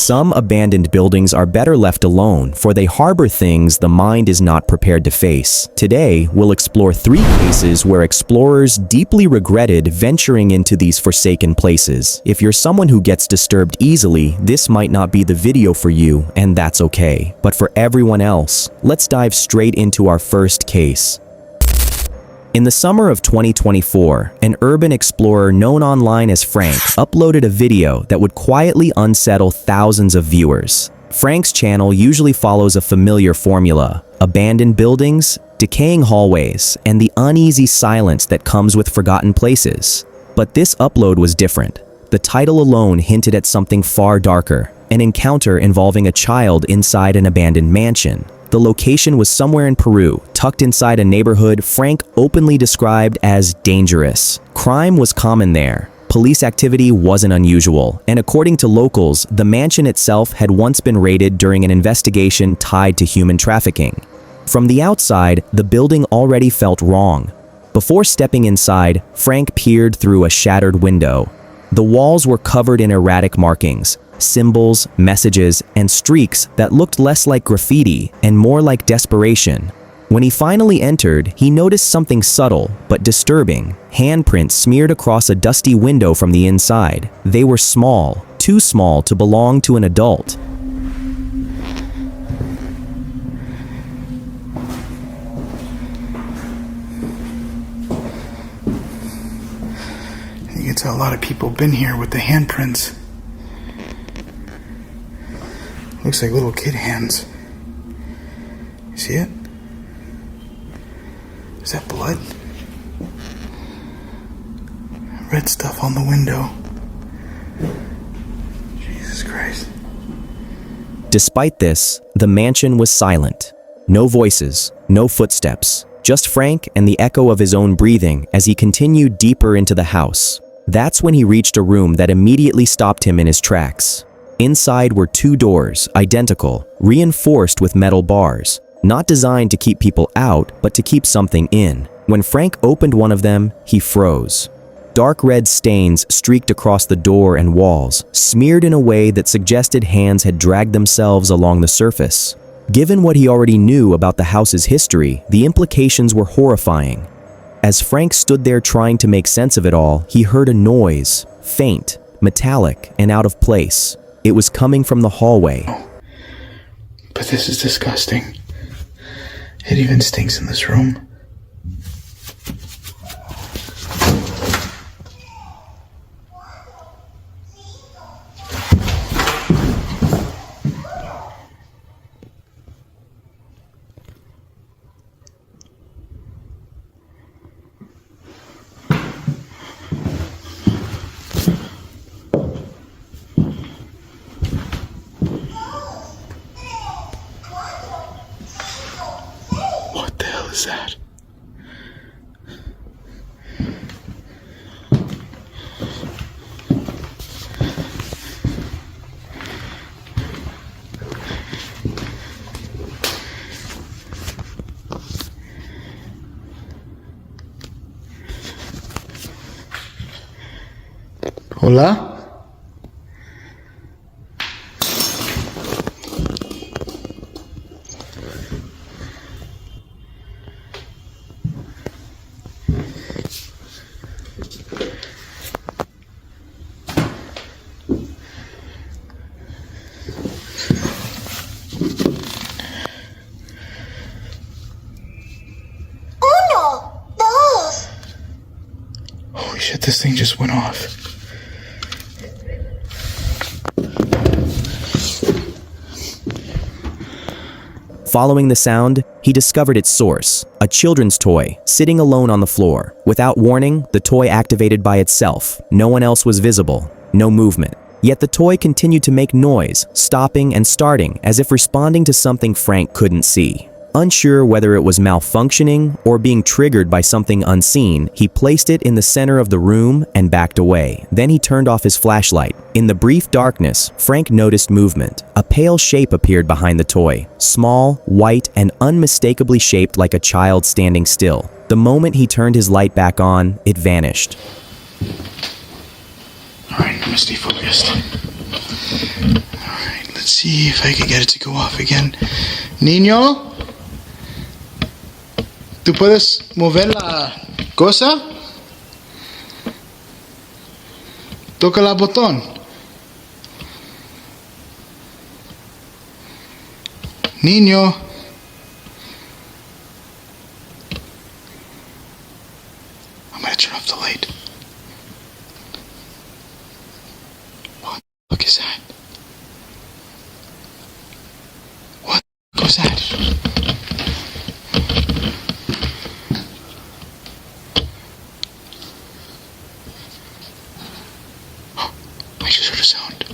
Some abandoned buildings are better left alone, for they harbor things the mind is not prepared to face. Today, we'll explore 3 cases where explorers deeply regretted venturing into these forsaken places. If you're someone who gets disturbed easily, this might not be the video for you, and that's okay. But for everyone else, let's dive straight into our first case. In the summer of 2024, an urban explorer known online as Frank uploaded a video that would quietly unsettle thousands of viewers. Frank's channel usually follows a familiar formula: abandoned buildings, decaying hallways, and the uneasy silence that comes with forgotten places. But this upload was different. The title alone hinted at something far darker: an encounter involving a child inside an abandoned mansion. The location was somewhere in Peru, tucked inside a neighborhood Frank openly described as dangerous. Crime was common there. Police activity wasn't unusual, and according to locals, the mansion itself had once been raided during an investigation tied to human trafficking. From the outside, the building already felt wrong. Before stepping inside, Frank peered through a shattered window. The walls were covered in erratic markings, symbols, messages, and streaks that looked less like graffiti and more like desperation. When he finally entered, he noticed something subtle but disturbing: handprints smeared across a dusty window from the inside. They were small, too small to belong to an adult. You can tell a lot of people have been here with the handprints. Looks like little kid hands. You see it? Is that blood? Red stuff on the window. Jesus Christ. Despite this, the mansion was silent. No voices, no footsteps, just Frank and the echo of his own breathing as he continued deeper into the house. That's when he reached a room that immediately stopped him in his tracks. Inside were 2 doors, identical, reinforced with metal bars, not designed to keep people out, but to keep something in. When Frank opened one of them, he froze. Dark red stains streaked across the door and walls, smeared in a way that suggested hands had dragged themselves along the surface. Given what he already knew about the house's history, the implications were horrifying. As Frank stood there trying to make sense of it all, he heard a noise, faint, metallic, and out of place. It was coming from the hallway. But this is disgusting. It even stinks in this room. What the hell is that? Hola? Holy shit, this thing just went off. Following the sound, he discovered its source, a children's toy, sitting alone on the floor. Without warning, the toy activated by itself. No one else was visible, no movement. Yet the toy continued to make noise, stopping and starting as if responding to something Frank couldn't see. Unsure whether it was malfunctioning or being triggered by something unseen, he placed it in the center of the room and backed away. Then he turned off his flashlight. In the brief darkness, Frank noticed movement. A pale shape appeared behind the toy, small, white, and unmistakably shaped like a child standing still. The moment he turned his light back on, it vanished. All right, I'm gonna stay focused. All right. Let's see if I can get it to go off again. Niño, ¿tú puedes mover la cosa? Toca el botón. Niño. I'm gonna turn off the light. What the fuck is that? What the fuck was that? I just heard a sound.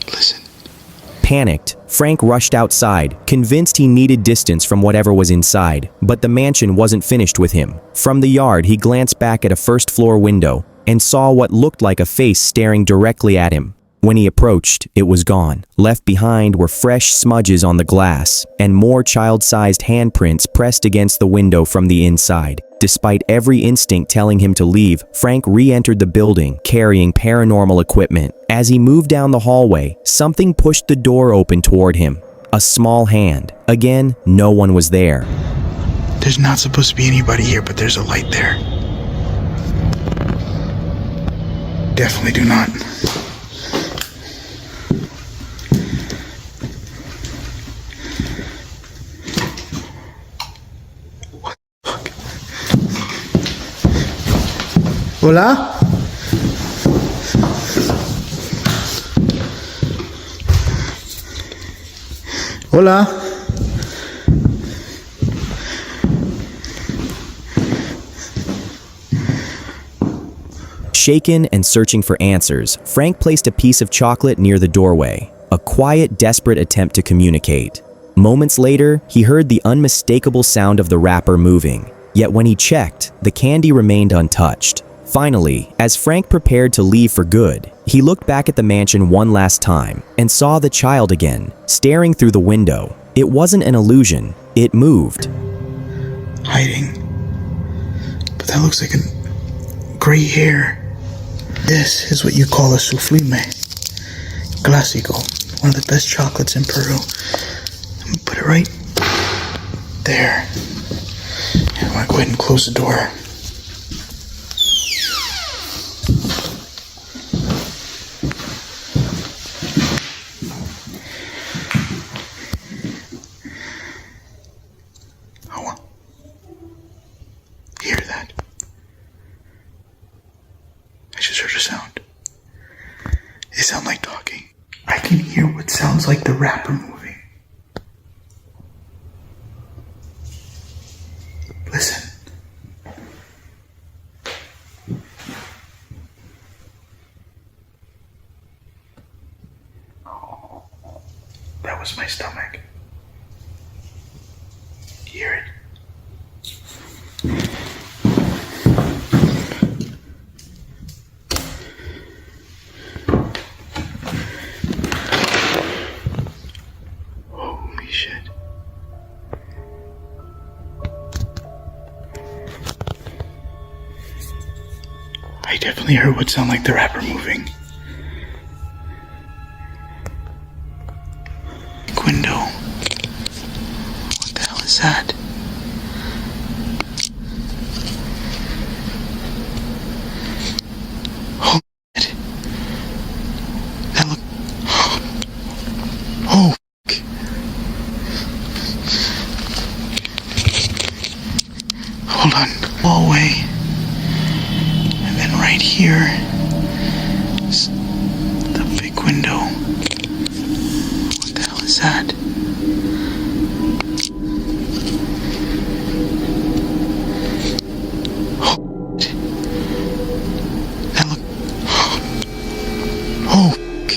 Listen. Panicked, Frank rushed outside, convinced he needed distance from whatever was inside, but the mansion wasn't finished with him. From the yard, he glanced back at a first-floor window and saw what looked like a face staring directly at him. When he approached, it was gone. Left behind were fresh smudges on the glass and more child-sized handprints pressed against the window from the inside. Despite every instinct telling him to leave, Frank re-entered the building, carrying paranormal equipment. As he moved down the hallway, something pushed the door open toward him. A small hand. Again, no one was there. There's not supposed to be anybody here, but there's a light there. Definitely do not. What the fuck? Hola? Hola? Shaken and searching for answers, Frank placed a piece of chocolate near the doorway, a quiet, desperate attempt to communicate. Moments later, he heard the unmistakable sound of the wrapper moving. Yet when he checked, the candy remained untouched. Finally, as Frank prepared to leave for good, he looked back at the mansion one last time and saw the child again, staring through the window. It wasn't an illusion, it moved. Hiding. But that looks like a gray hair. This is what you call a soufflime. Clásico. One of the best chocolates in Peru. I'm gonna put it right there. And I'm gonna go ahead and close the door. Oh, hear that? I just heard a sound. They sound like talking. I can hear what sounds like the wrapper moving. Listen. That was my stomach. Hear it? Holy shit. I definitely heard what sounded like the wrapper moving. Window. What the hell is that? Oh, shit. That look. Oh, fuck. Hold on. Hallway. And then right here is the big window. What the hell is that? Oh, shit. That look. Oh, fuck.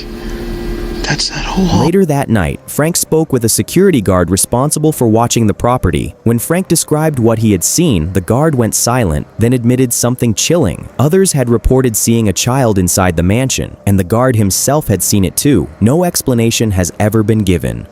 That's that whole hall. Later that night, Frank spoke with a security guard responsible for watching the property. When Frank described what he had seen, the guard went silent, then admitted something chilling. Others had reported seeing a child inside the mansion, and the guard himself had seen it too. No explanation has ever been given.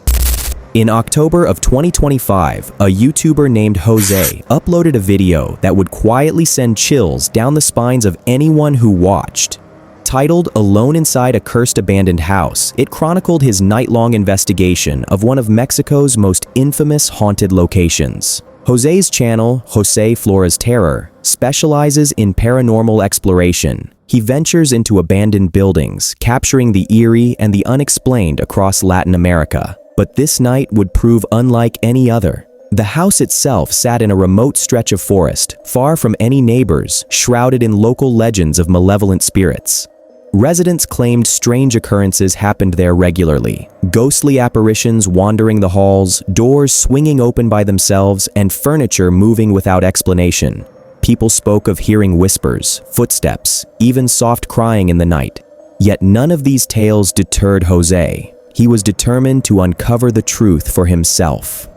In October of 2025, a YouTuber named Jose uploaded a video that would quietly send chills down the spines of anyone who watched. Titled Alone Inside a Cursed Abandoned House, it chronicled his night-long investigation of one of Mexico's most infamous haunted locations. Jose's channel, Jose Flores Terror, specializes in paranormal exploration. He ventures into abandoned buildings, capturing the eerie and the unexplained across Latin America. But this night would prove unlike any other. The house itself sat in a remote stretch of forest, far from any neighbors, shrouded in local legends of malevolent spirits. Residents claimed strange occurrences happened there regularly. Ghostly apparitions wandering the halls, doors swinging open by themselves, and furniture moving without explanation. People spoke of hearing whispers, footsteps, even soft crying in the night. Yet none of these tales deterred Jose. He was determined to uncover the truth for himself.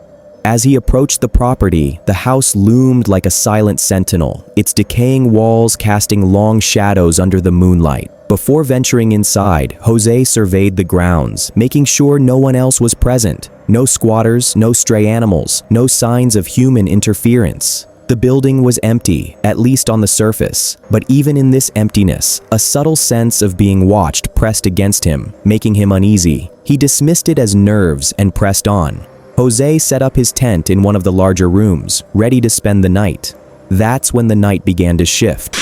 As he approached the property, the house loomed like a silent sentinel, its decaying walls casting long shadows under the moonlight. Before venturing inside, Jose surveyed the grounds, making sure no one else was present. No squatters, no stray animals, no signs of human interference. The building was empty, at least on the surface. But even in this emptiness, a subtle sense of being watched pressed against him, making him uneasy. He dismissed it as nerves and pressed on. Jose set up his tent in one of the larger rooms, ready to spend the night. That's when the night began to shift.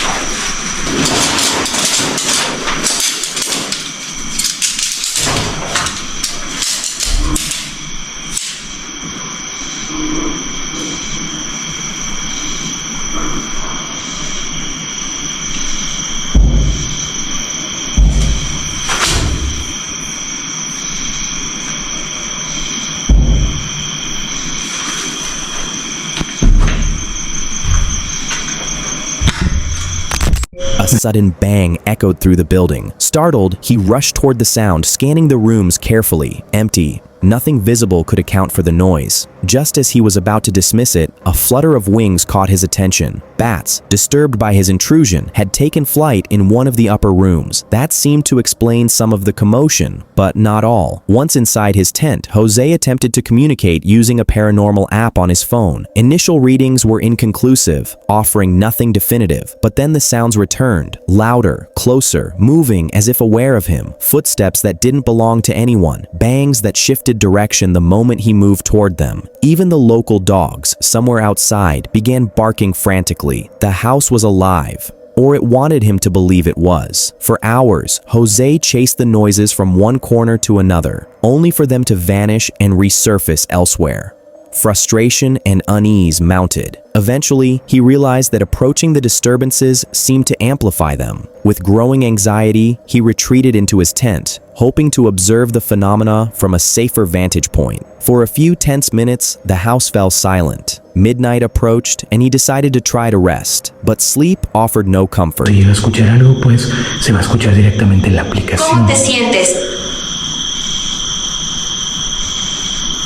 A sudden bang echoed through the building. Startled, he rushed toward the sound, scanning the rooms carefully. Empty. Nothing visible could account for the noise. Just as he was about to dismiss it, a flutter of wings caught his attention. Bats, disturbed by his intrusion, had taken flight in one of the upper rooms. That seemed to explain some of the commotion, but not all. Once inside his tent, Jose attempted to communicate using a paranormal app on his phone. Initial readings were inconclusive, offering nothing definitive, but then the sounds returned, louder, closer, moving as if aware of him. Footsteps that didn't belong to anyone, bangs that shifted direction the moment he moved toward them. Even the local dogs, somewhere outside, began barking frantically. The house was alive, or it wanted him to believe it was. For hours, Jose chased the noises from one corner to another, only for them to vanish and resurface elsewhere. Frustration and unease mounted. Eventually, he realized that approaching the disturbances seemed to amplify them. With growing anxiety, he retreated into his tent, hoping to observe the phenomena from a safer vantage point. For a few tense minutes, the house fell silent. Midnight approached, and he decided to try to rest, but sleep offered no comfort. Si llega a escuchar algo, pues se va a escuchar directamente en la aplicación. ¿Cómo te sientes?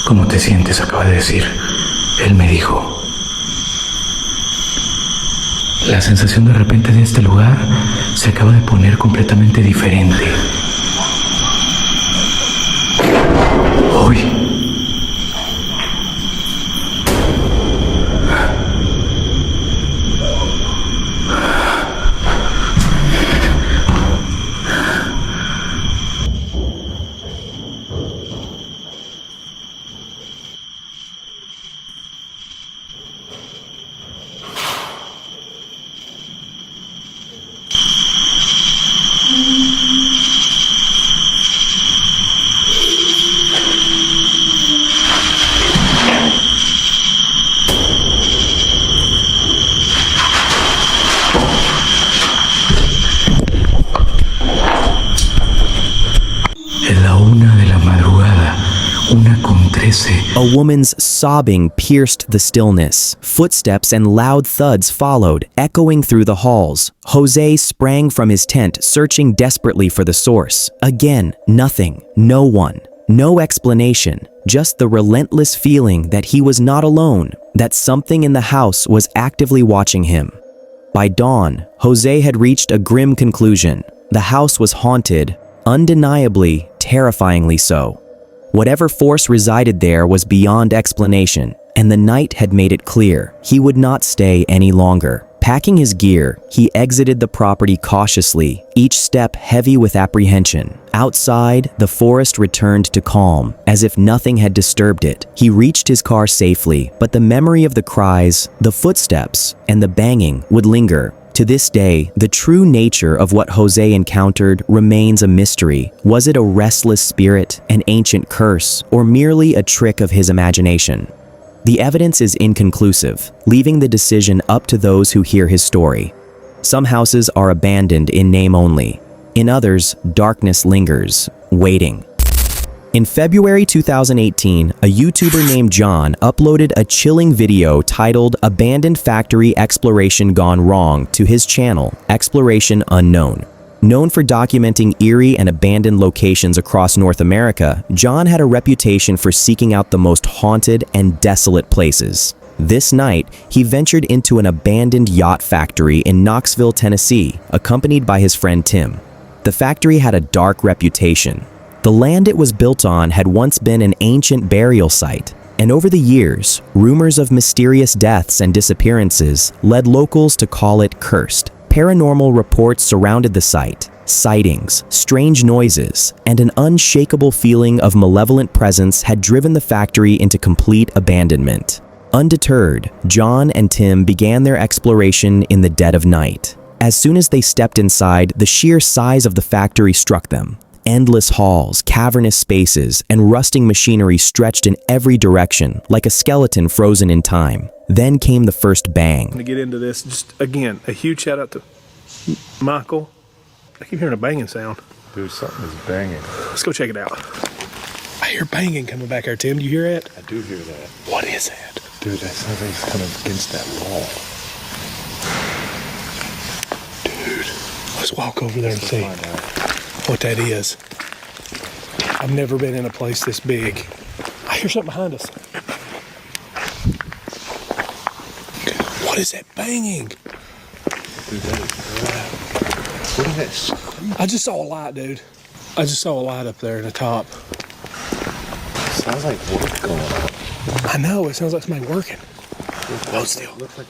¿Cómo te sientes? Acaba de decir. Él me dijo. La sensación de repente de este lugar se acaba de poner completamente diferente. Hoy. A woman's sobbing pierced the stillness. Footsteps and loud thuds followed, echoing through the halls. Jose sprang from his tent, searching desperately for the source. Again, nothing, no one, no explanation, just the relentless feeling that he was not alone, that something in the house was actively watching him. By dawn, Jose had reached a grim conclusion. The house was haunted, undeniably, terrifyingly so. Whatever force resided there was beyond explanation, and the night had made it clear he would not stay any longer. Packing his gear, he exited the property cautiously, each step heavy with apprehension. Outside, the forest returned to calm, as if nothing had disturbed it. He reached his car safely, but the memory of the cries, the footsteps, and the banging would linger. To this day, the true nature of what Jose encountered remains a mystery. Was it a restless spirit, an ancient curse, or merely a trick of his imagination? The evidence is inconclusive, leaving the decision up to those who hear his story. Some houses are abandoned in name only. In others, darkness lingers, waiting. In February 2018, a YouTuber named John uploaded a chilling video titled "Abandoned Factory Exploration Gone Wrong" to his channel, Exploration Unknown. Known for documenting eerie and abandoned locations across North America, John had a reputation for seeking out the most haunted and desolate places. This night, he ventured into an abandoned yacht factory in Knoxville, Tennessee, accompanied by his friend Tim. The factory had a dark reputation. The land it was built on had once been an ancient burial site, and over the years, rumors of mysterious deaths and disappearances led locals to call it cursed. Paranormal reports surrounded the site. Sightings, strange noises, and an unshakable feeling of malevolent presence had driven the factory into complete abandonment. Undeterred, John and Tim began their exploration in the dead of night. As soon as they stepped inside, the sheer size of the factory struck them. Endless halls, cavernous spaces, and rusting machinery stretched in every direction, like a skeleton frozen in time. Then came the first bang. To get into this, just again, a huge shout out to Michael. I keep hearing a banging sound. Dude, something is banging. Let's go check it out. I hear banging coming back there, Tim. Do you hear it? I do hear that. What is it? Dude, that sounds like it's kind of against that wall. Dude, let's walk over there and see what that is. I've never been in a place this big. I hear something behind us. What is that banging? Dude, that is loud. What is that scream? I just saw a light, dude. I just saw a light up there in the top. Sounds like work going on. I know, it sounds like somebody working. Hold still. Looks like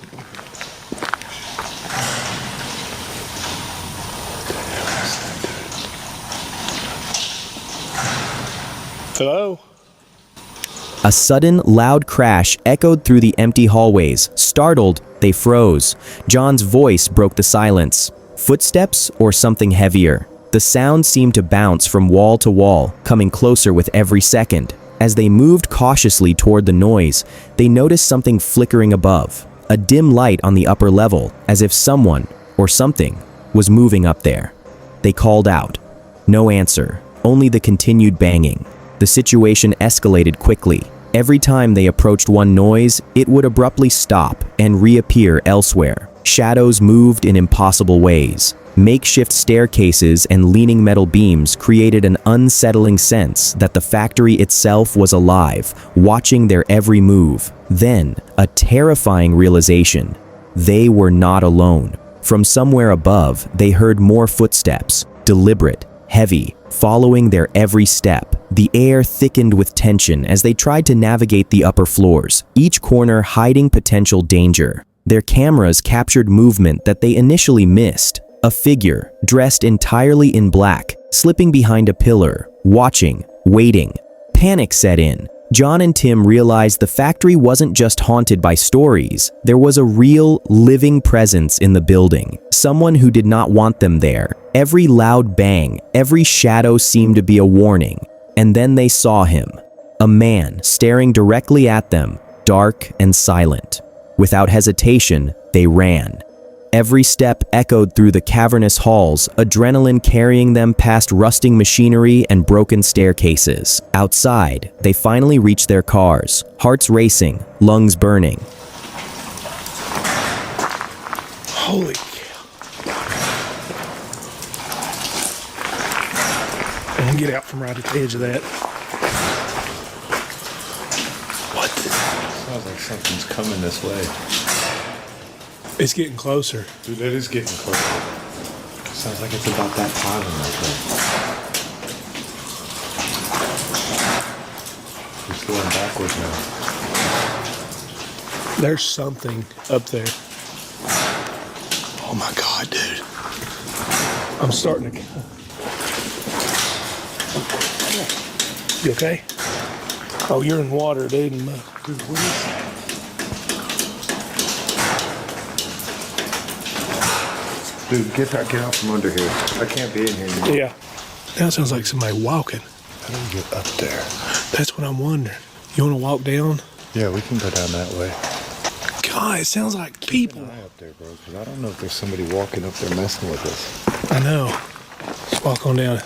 Hello? A sudden, loud crash echoed through the empty hallways. Startled, they froze. John's voice broke the silence. Footsteps or something heavier? The sound seemed to bounce from wall to wall, coming closer with every second. As they moved cautiously toward the noise, they noticed something flickering above. A dim light on the upper level, as if someone, or something, was moving up there. They called out. No answer, only the continued banging. The situation escalated quickly. Every time they approached one noise, it would abruptly stop and reappear elsewhere. Shadows moved in impossible ways. Makeshift staircases and leaning metal beams created an unsettling sense that the factory itself was alive, watching their every move. Then, a terrifying realization. They were not alone. From somewhere above, they heard more footsteps, deliberate, heavy, following their every step. The air thickened with tension as they tried to navigate the upper floors, each corner hiding potential danger. Their cameras captured movement that they initially missed. A figure, dressed entirely in black, slipping behind a pillar, watching, waiting. Panic set in. John and Tim realized the factory wasn't just haunted by stories. There was a real, living presence in the building. Someone who did not want them there. Every loud bang, every shadow seemed to be a warning. And then they saw him. A man staring directly at them, dark and silent. Without hesitation, they ran. Every step echoed through the cavernous halls, adrenaline carrying them past rusting machinery and broken staircases. Outside, they finally reached their cars, hearts racing, lungs burning. Holy cow. And get out from right at the edge of that. What? Sounds like something's coming this way. It's getting closer. Dude, that is getting closer. Sounds like it's about that island right there. It's going backwards now. There's something up there. I'm starting to. You okay? Oh, you're in water, dude. Dude, what is that? Dude, get out from under here. I can't be in here anymore. Yeah. Now it sounds like somebody walking. How do we get up there? That's what I'm wondering. You want to walk down? Yeah, we can go down that way. God, it sounds like people. Keep an eye up there, bro, because I don't know if there's somebody walking up there messing with us. I know. Let's walk on down.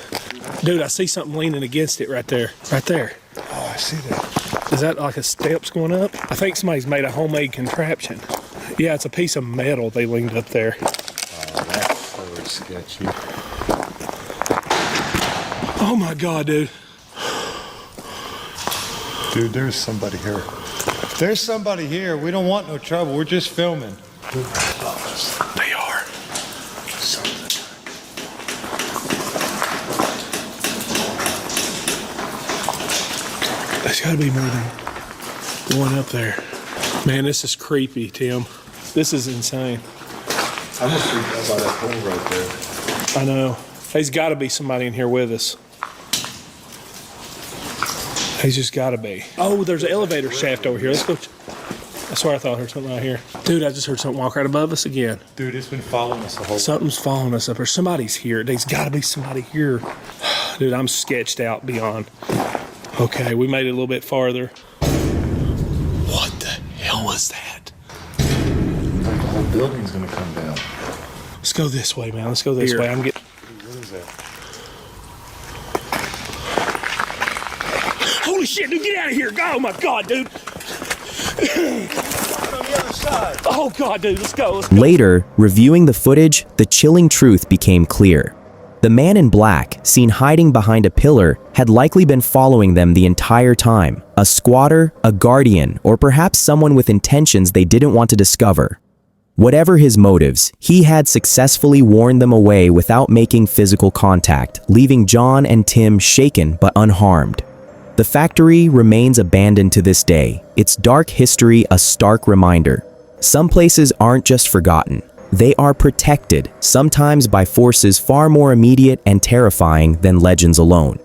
Dude, I see something leaning against it right there. Right there. Oh, I see that. Is that like a steps going up? I think somebody's made a homemade contraption. Yeah, it's a piece of metal they leaned up there. Oh, that's so sketchy. Oh my God, dude. Dude, there's somebody here. There's somebody here. We don't want no trouble. We're just filming. Dude, They are. There's got to be more than one up there. Man, this is creepy, Tim. This is insane. I'm gonna freak out by that hole right there. I know. There's got to be somebody in here with us. He's just got to be. Oh, there's an elevator shaft over here. Let's go. I swear I thought I heard something right here. Dude, I just heard something walk right above us again. Dude, it's been following us the whole Something's following us up there. Somebody's here. There's got to be somebody here. Dude, I'm sketched out beyond. Okay, we made it a little bit farther. What the hell was that? The whole building's gonna come down. Let's go this way, man. Let's go this way. I'm getting. What is that? Holy shit, dude, get out of here. Oh my God, dude. On the other side. Oh God, dude, let's go. Let's go. Later, reviewing the footage, the chilling truth became clear. The man in black, seen hiding behind a pillar, had likely been following them the entire time. A squatter, a guardian, or perhaps someone with intentions they didn't want to discover. Whatever his motives, he had successfully warned them away without making physical contact, leaving John and Tim shaken but unharmed. The factory remains abandoned to this day, its dark history a stark reminder. Some places aren't just forgotten. They are protected, sometimes by forces far more immediate and terrifying than legends alone.